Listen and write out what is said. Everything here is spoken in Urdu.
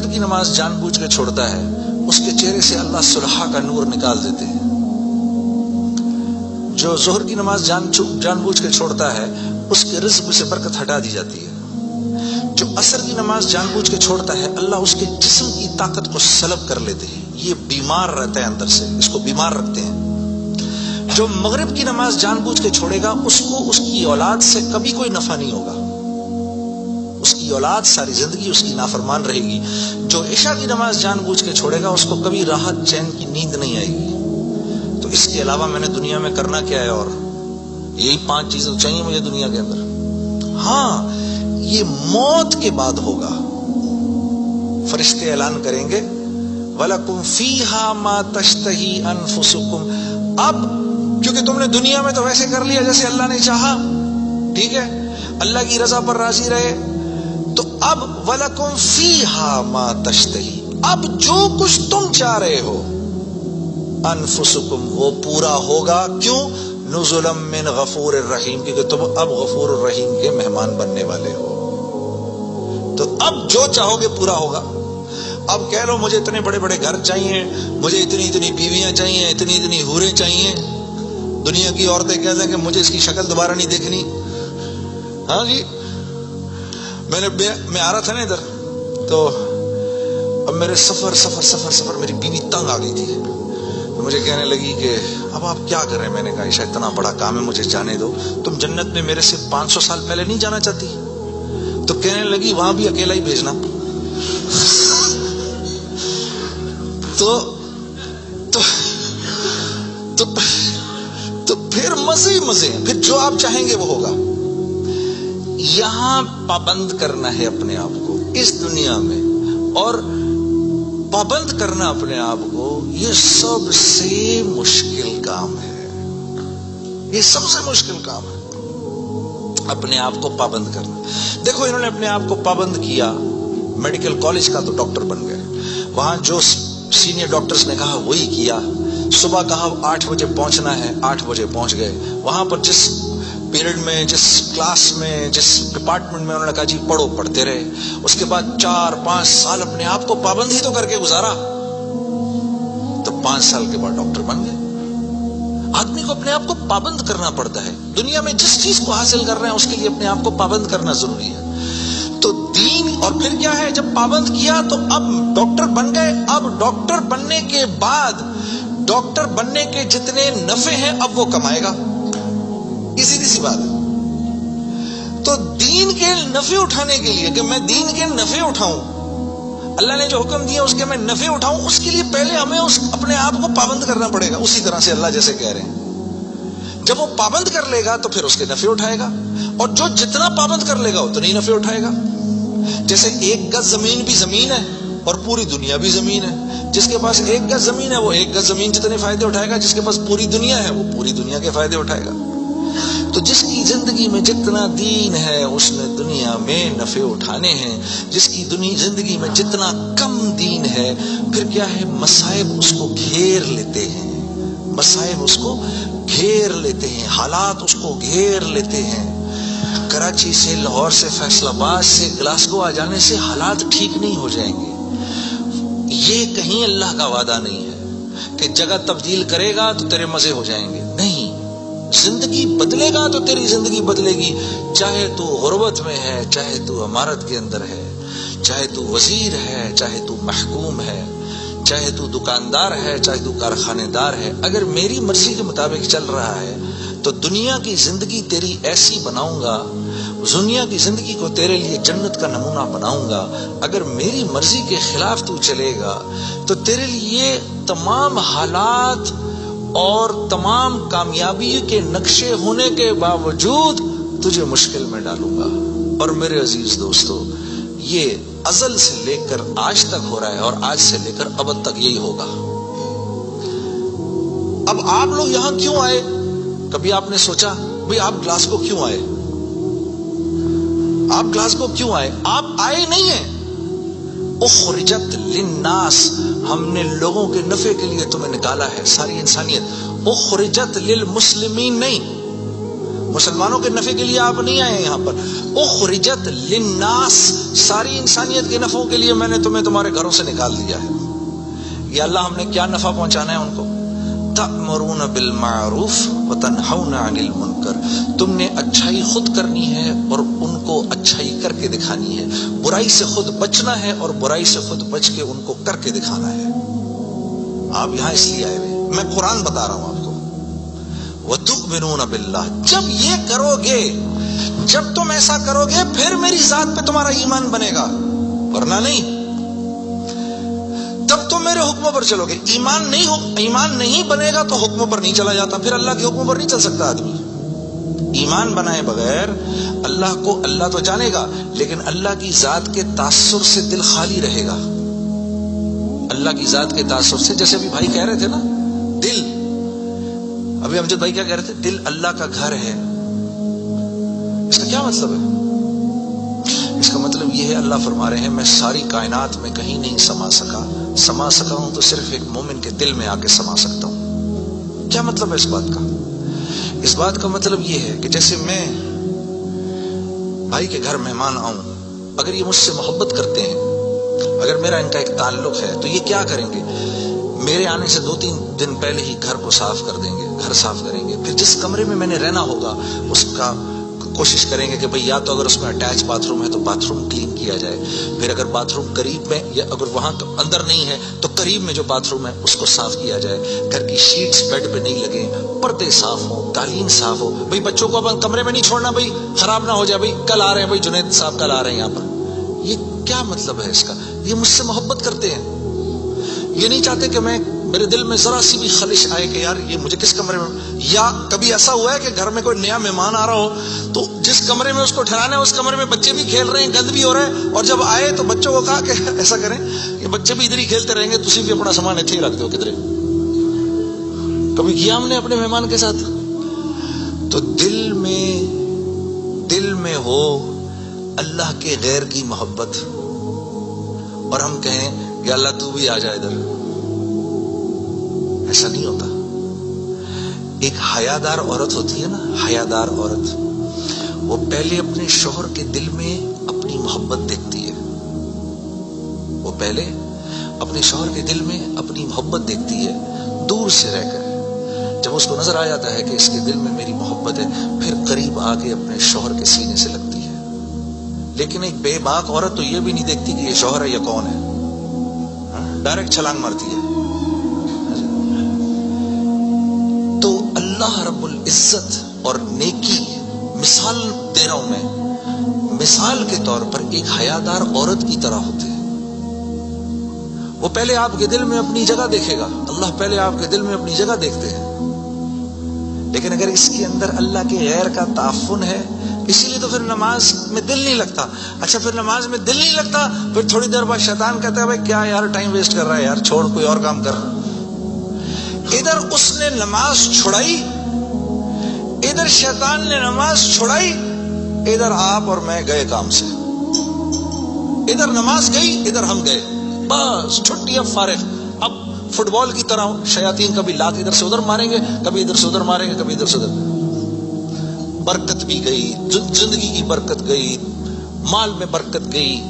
فجر کی نماز جان بوجھ کے چھوڑتا ہے اس کے چہرے سے اللہ صلحہ کا نور نکال دیتے ہیں. جو ظہر کی نماز جان بوجھ کے چھوڑتا ہے اس کے رزق سے برکت ہٹا دی جاتی ہے. جو عصر کی نماز جان بوجھ کے چھوڑتا ہے اللہ اس کے جسم کی طاقت کو سلب کر لیتے ہیں. یہ بیمار رہتا ہے اندر سے، اس کو بیمار رکھتے ہیں. جو مغرب کی نماز جان بوجھ کے چھوڑے گا اس کو اس کی اولاد سے کبھی کوئی نفع نہیں ہوگا، اس کی اولاد ساری زندگی اس کی نافرمان رہے گی. جو عشاء کی نماز جان بوجھ کے چھوڑے گا اس کو کبھی راحت چین کی نیند نہیں آئے گی. تو اس کے علاوہ میں نے دنیا میں کرنا کیا ہے؟ اور یہی 5 چیزیں چاہیے مجھے دنیا کے اندر. ہاں یہ موت کے بعد ہوگا. فرشتے اعلان کریں گے وَلَكُمْ فِيهَا مَا تَشْتَهِي أَنفُسُكُمْ. اب کیونکہ تم نے دنیا میں تو ویسے کر لیا جیسے اللہ نے چاہا، ٹھیک ہے، اللہ کی رضا پر راضی رہے، تو اب وَلَكُمْ فِيهَا مَا تَشْتَهِي، اب جو کچھ تم چاہ رہے ہو انفسکم وہ پورا ہوگا. کیوں؟ نزلا من غفور الرحیم، کیونکہ تم اب غفور الرحیم کے مہمان بننے والے ہو. تو اب جو چاہو گے پورا ہوگا. اب کہہ لو مجھے اتنے بڑے بڑے گھر چاہیے، مجھے اتنی اتنی بیویاں چاہیے، اتنی اتنی حوریں چاہیے. دنیا کی عورتیں کہتے ہیں کہ مجھے اس کی شکل دوبارہ نہیں دیکھنی. ہاں جی، میں آ رہا تھا نا ادھر، تو اب میرے سفر میری بیوی تنگ آ گئی تھی. تو مجھے کہنے لگی کہ اب آپ کیا کر رہے ہیں؟ میں نے کہا عائشہ اتنا بڑا کام ہے، مجھے جانے دو. تم جنت میں میرے سے 500 سال پہلے نہیں جانا چاہتی؟ تو کہنے لگی وہاں بھی اکیلا ہی بھیجنا. تو پھر مزے مزے ہیں، پھر جو آپ چاہیں گے وہ ہوگا. یہاں پابند کرنا ہے اپنے آپ کو اس دنیا میں، اور پابند کرنا اپنے آپ کو یہ سب سے مشکل کام ہے. یہ سب سے مشکل کام ہے، اپنے آپ کو پابند کرنا. دیکھو انہوں نے اپنے آپ کو پابند کیا، میڈیکل کالج کا تو ڈاکٹر بن گئے. وہاں جو سینئر ڈاکٹرز نے کہا وہی کیا. صبح کہا 8 بجے پہنچنا ہے، 8 بجے پہنچ گئے. وہاں پر جس پیریڈ میں، جس کلاس میں، جس ڈپارٹمنٹ میں انہوں نے کہا جی پڑھو، پڑھتے رہے. اس کے بعد 4-5 سال اپنے آپ کو پابند ہی تو کر کے گزارا، تو 5 سال کے بعد ڈاکٹر بن گئے. آدمی کو اپنے آپ کو پابند کرنا پڑتا ہے. دنیا میں جس چیز کو حاصل کر رہے ہیں اس کے لیے اپنے آپ کو پابند کرنا ضروری ہے. تو دین، اور پھر کیا ہے، جب پابند کیا تو اب ڈاکٹر بن گئے. اب ڈاکٹر بننے کے بعد ڈاکٹر بننے کے جتنے نفع ہیں اب وہ کمائے گا. یہ سیدھی سی بات ہے. تو دین کے نفع اٹھانے کے لیے کہ میں دین کے نفع اٹھاؤں، اللہ نے جو حکم دیا اس کے میں نفع اٹھاؤں، اس کے لیے پہلے ہمیں اپنے آپ کو پابند کرنا پڑے گا. اسی طرح سے اللہ جیسے کہہ رہے ہیں، جب وہ پابند کر لے گا تو پھر اس کے نفع اٹھائے گا، اور جو جتنا پابند کر لے گا اتنا ہی نفع اٹھائے گا. جیسے 1 گز زمین بھی زمین ہے اور پوری دنیا بھی زمین ہے. جس کے پاس 1 گز زمین ہے وہ 1 گز زمین جتنے فائدے اٹھائے گا، جس کے پاس پوری دنیا ہے وہ پوری دنیا کے فائدے اٹھائے گا. تو جس کی زندگی میں جتنا دین ہے اس نے دنیا میں نفع اٹھانے ہیں. جس کی زندگی میں جتنا کم دین ہے، پھر کیا ہے، مصائب اس کو گھیر لیتے ہیں. مصائب اس کو گھیر لیتے ہیں، حالات اس کو گھیر لیتے ہیں. کراچی سے، لاہور سے، فیصل آباد سے گلاسگو آ جانے سے حالات ٹھیک نہیں ہو جائیں گے. یہ کہیں اللہ کا وعدہ نہیں ہے کہ جگہ تبدیل کرے گا تو تیرے مزے ہو جائیں گے. نہیں، زندگی بدلے گا تو تیری زندگی بدلے گی. چاہے تو غربت میں ہے، چاہے تو امارت کے اندر ہے، چاہے تو وزیر ہے، چاہے تو محکوم ہے، چاہے تو دکاندار ہے، چاہے تو کارخانے دار ہے. اگر میری مرضی کے مطابق چل رہا ہے تو دنیا کی زندگی تیری ایسی بناؤں گا، دنیا کی زندگی کو تیرے لیے جنت کا نمونہ بناؤں گا. اگر میری مرضی کے خلاف تو چلے گا تو تیرے لیے تمام حالات اور تمام کامیابی کے نقشے ہونے کے باوجود تجھے مشکل میں ڈالوں گا. اور میرے عزیز دوستو، یہ ازل سے لے کر آج تک ہو رہا ہے، اور آج سے لے کر ابد تک یہی ہوگا. اب آپ لوگ یہاں کیوں آئے؟ کبھی آپ نے سوچا بھئی آپ گلاسگو کیوں آئے؟ آپ گلاسگو کیوں آئے؟ آپ آئے نہیں ہیں. اخرجت للناس، ہم نے لوگوں کے نفع کے لیے تمہیں نکالا ہے، ساری انسانیت. اخرجت للمسلمین نہیں، مسلمانوں کے نفع کے لیے آپ نہیں آئے یہاں پر. اخرجت للناس، ساری انسانیت کے نفعوں کے لیے میں نے تمہیں تمہارے گھروں سے نکال دیا ہے. یا اللہ ہم نے کیا نفع پہنچانا ہے ان کو؟ تأمرون بالمعروف وتنہون عن المنکر، تم نے اچھائی خود کرنی ہے اور ان کو اچھائی کر کے دکھانی ہے. برائی سے خود بچنا ہے اور برائی سے خود بچ کے ان کو کر کے دکھانا ہے. آپ یہاں اس لیے آئے ہوئے، میں قرآن بتا رہا ہوں آپ کو. وَتُؤْمِنُونَ بِاللَّهِ، جب یہ کرو گے، جب تم ایسا کرو گے پھر میری ذات پہ تمہارا ایمان بنے گا، ورنہ نہیں. تب تم میرے حکموں پر چلو گے. ایمان نہیں بنے گا تو حکموں پر نہیں چلا جاتا، پھر اللہ کے حکموں پر نہیں چل سکتا آدمی. ایمان بنائے بغیر اللہ کو اللہ تو جانے گا، لیکن اللہ کی ذات کے تاثر سے دل خالی رہے گا. اللہ کی ذات کے تاثر سے، جیسے ابھی بھائی کہہ رہے تھے نا، دل، ابھی امجد بھائی کیا کہہ رہے تھے؟ دل اللہ کا گھر ہے. اس کا کیا مطلب ہے؟ اس کا مطلب یہ ہے، اللہ فرما رہے ہیں میں ساری کائنات میں کہیں نہیں سما سکا ہوں تو صرف ایک مومن کے دل میں آ کے سما سکتا ہوں. کیا مطلب ہے اس بات کا؟ اس بات کا مطلب یہ ہے کہ جیسے میں بھائی کے گھر مہمان آؤں، اگر یہ مجھ سے محبت کرتے ہیں، اگر میرا ان کا ایک تعلق ہے، تو یہ کیا کریں گے؟ میرے آنے سے 2-3 دن پہلے ہی گھر کو صاف کر دیں گے، گھر صاف کریں گے. پھر جس کمرے میں میں نے رہنا ہوگا اس کا کوشش کریں گے کہ بھئی یا تو اگر اس میں اٹیچ باتھ روم ہے تو باتھ روم کلین کیا جائے. پھر اگر باتھ روم قریب میں، یا اگر وہاں تو اندر نہیں ہے تو قریب میں جو باتھ روم ہے اس کو صاف کیا جائے. گھر کی شیٹس بیڈ پہ نہیں لگے، پردے صاف ہوں، قالین صاف ہو. بھئی بچوں کو اب کمرے میں نہیں چھوڑنا، بھئی خراب نہ ہو جائے. بھئی کل آ رہے ہیں، بھئی جنید صاحب کل آ رہے ہیں یہاں پر. یہ کیا مطلب ہے اس کا؟ یہ مجھ سے محبت کرتے ہیں. یہ نہیں چاہتے کہ میرے دل میں ذرا سی بھی خلش آئے کہ یار یہ مجھے کس کمرے میں. یا کبھی ایسا ہوا ہے کہ گھر میں کوئی نیا مہمان آ رہا ہو تو جس کمرے میں اس کو ٹھہرانا ہے اس کمرے میں بچے بھی کھیل رہے ہیں، گند بھی ہو رہا ہے، اور جب آئے تو بچوں کو کہا کہ ایسا کریں کہ بچے بھی ادھر ہی کھیلتے رہیں گے، تسی بھی اپنا سامان اتنے ہی رکھ دو کدھر. کبھی کیا ہم نے اپنے مہمان کے ساتھ؟ تو دل میں ہو اللہ کے غیر کی محبت اور ہم کہیں یا اللہ تو بھی آ جائے ادھر، ایسا نہیں ہوتا. ایک حیادار عورت ہوتی ہے نا، حیادار عورت، وہ پہلے اپنے شوہر کے دل میں اپنی محبت دیکھتی ہے. وہ پہلے اپنے شوہر کے دل میں اپنی محبت دیکھتی ہے دور سے رہ کر. جب اس کو نظر آ جاتا ہے کہ اس کے دل میں میری محبت ہے، پھر قریب آ کے اپنے شوہر کے سینے سے لگتی ہے. لیکن ایک بے باک عورت تو یہ بھی نہیں دیکھتی کہ یہ شوہر ہے یا کون ہے، ڈائریکٹ چھلانگ مارتی ہے. تو اللہ رب العزت اور نیکی، مثال دے رہا ہوں میں، مثال کے طور پر ایک حیادار عورت کی طرح ہوتے ہیں. وہ پہلے آپ کے دل میں اپنی جگہ دیکھے گا. اللہ پہلے آپ کے دل میں اپنی جگہ دیکھتے ہیں. لیکن اگر اس کے اندر اللہ کے غیر کا تعفن ہے، اسی لیے تو پھر نماز میں دل نہیں لگتا. اچھا پھر نماز میں دل نہیں لگتا، پھر تھوڑی دیر بعد شیطان کہتا ہے بھائی کیا یار ٹائم ویسٹ کر رہا ہے، یار چھوڑ کوئی اور کام کر. ادھر اس نے نماز چھڑائی، ادھر شیطان نے نماز چھڑائی، ادھر آپ اور میں گئے کام سے. ادھر نماز گئی، ادھر ہم گئے، بس چھٹی اب فارغ. اب فٹ بال کی طرح شیاطین کبھی لات ادھر سے ادھر ماریں گے، کبھی ادھر سے ادھر ماریں گے، کبھی ادھر سے ادھر. برکت بھی گئی، زندگی کی برکت گئی، مال میں برکت گئی،